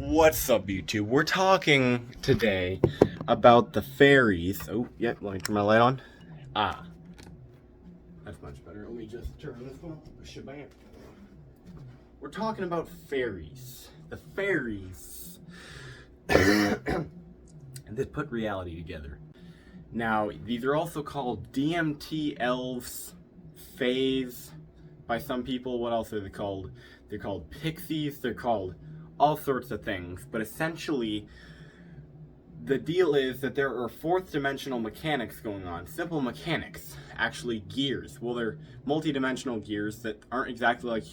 What's up, YouTube? We're talking today about the fairies. Oh, yep, let me turn my light on. Ah, that's much better. Let me just turn this one. Shabam. We're talking about fairies. The fairies that put reality together. Now, these are also called DMT elves, fays by some people. What else are they called? They're called pixies. They're called all sorts of things, but essentially the deal is that there are fourth dimensional mechanics going on. Simple mechanics, actually gears. Well, they're multi-dimensional gears that aren't exactly like,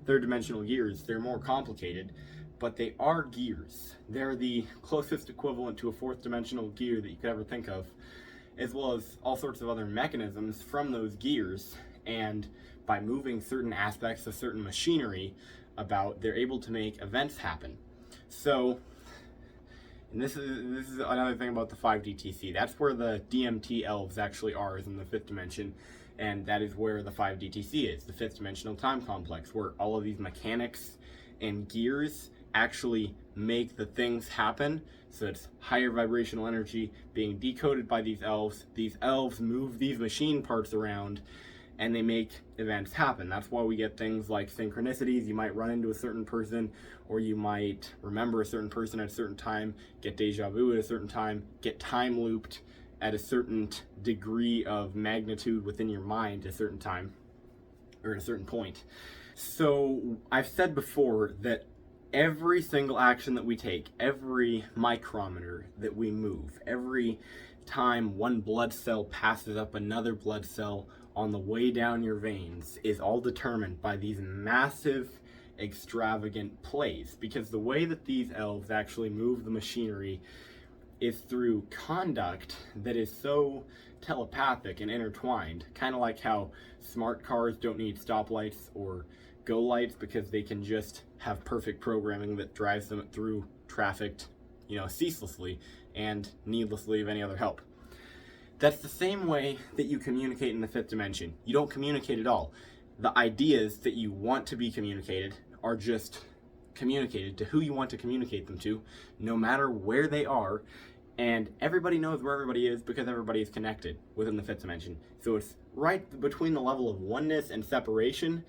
third dimensional gears. They're more complicated, but they are gears. They're the closest equivalent to a fourth dimensional gear that you could ever think of, as well as all sorts of other mechanisms from those gears. And by moving certain aspects of certain machinery they're able to make events happen. So, and this is another thing about the 5DTC. That's where the DMT elves actually are, is in the fifth dimension, and that is where the 5DTC is, the fifth dimensional time complex, where all of these mechanics and gears actually make the things happen. So it's higher vibrational energy being decoded by these elves. These elves move these machine parts around, and they make events happen. That's why we get things like synchronicities. You might run into a certain person, or you might remember a certain person at a certain time, get deja vu at a certain time, get time looped at a certain degree of magnitude within your mind at a certain time, or at a certain point. So I've said before that every single action that we take, every micrometer that we move, every time one blood cell passes up another blood cell on the way down your veins, is all determined by these massive, extravagant plays. Because the way that these elves actually move the machinery is through conduct that is so telepathic and intertwined. Kind of like how smart cars don't need stoplights or go lights, because they can just have perfect programming that drives them through traffic, ceaselessly and needlessly of any other help. That's the same way that you communicate in the fifth dimension. You don't communicate at all. The ideas that you want to be communicated are just communicated to who you want to communicate them to, no matter where they are, and everybody knows where everybody is because everybody is connected within the fifth dimension. So it's right between the level of oneness and separation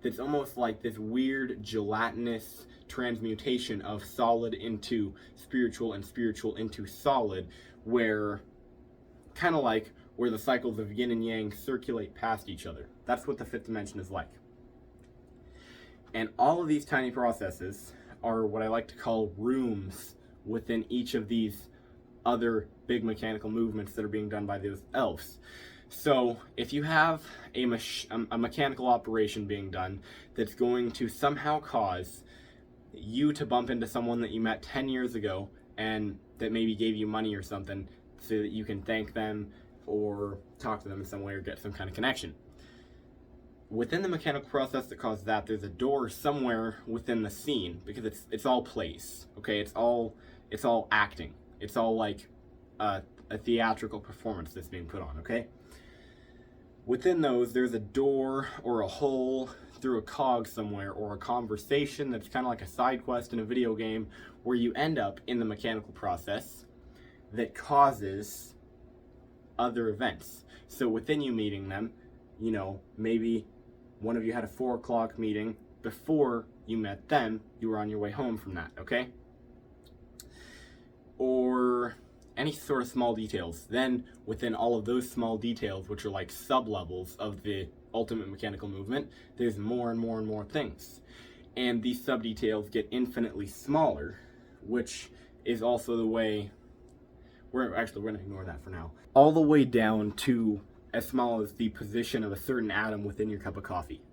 that's almost like this weird gelatinous transmutation of solid into spiritual and spiritual into solid, where kind of like where the cycles of yin and yang circulate past each other. That's what the fifth dimension is like. And all of these tiny processes are what I like to call rooms within each of these other big mechanical movements that are being done by those elves. So if you have a mechanical operation being done that's going to somehow cause you to bump into someone that you met 10 years ago and that maybe gave you money or something, so that you can thank them or talk to them in some way or get some kind of connection. Within the mechanical process that caused that, there's a door somewhere within the scene, because it's all plays, okay? It's all acting. It's all like a theatrical performance that's being put on, okay? Within those, there's a door or a hole through a cog somewhere, or a conversation that's kind of like a side quest in a video game, where you end up in the mechanical process that causes other events. So within you meeting them, maybe one of you had a 4 o'clock meeting before you met them, you were on your way home from that, okay? Or any sort of small details. Then within all of those small details, which are like sub-levels of the ultimate mechanical movement, there's more and more and more things. And these sub-details get infinitely smaller, which is also the way we're going to ignore that for now. All the way down to as small as the position of a certain atom within your cup of coffee.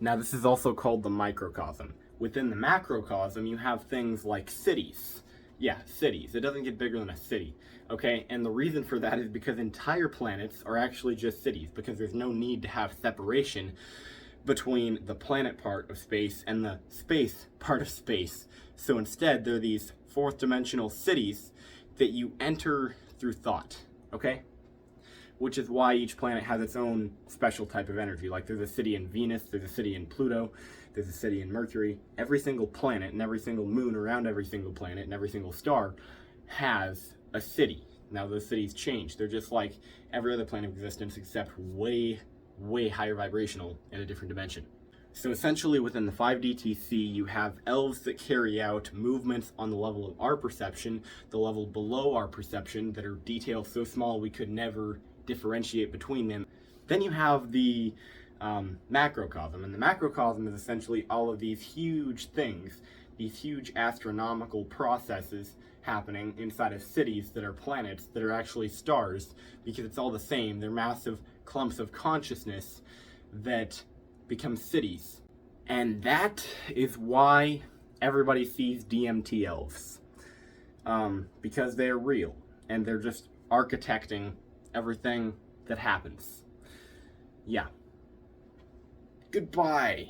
Now, this is also called the microcosm. Within the macrocosm, you have things like cities. Yeah, cities. It doesn't get bigger than a city, okay? And the reason for that is because entire planets are actually just cities, because there's no need to have separation between the planet part of space and the space part of space. So instead, there are these fourth dimensional cities that you enter through thought, okay? which is why each planet has its own special type of energy. Like there's a city in Venus, there's a city in Pluto, there's a city in Mercury. Every single planet and every single moon around every single planet and every single star has a city. Now those cities change. They're just like every other plane of existence except way, way higher vibrational in a different dimension. So essentially within the 5DTC, you have elves that carry out movements on the level of our perception, the level below our perception that are details so small we could never differentiate between them. Then you have the macrocosm, and the macrocosm is essentially all of these huge things, these huge astronomical processes happening inside of cities that are planets that are actually stars, because it's all the same. They're massive clumps of consciousness that become cities. And that is why everybody sees DMT elves. Because they're real, and they're just architecting everything that happens. Yeah. Goodbye.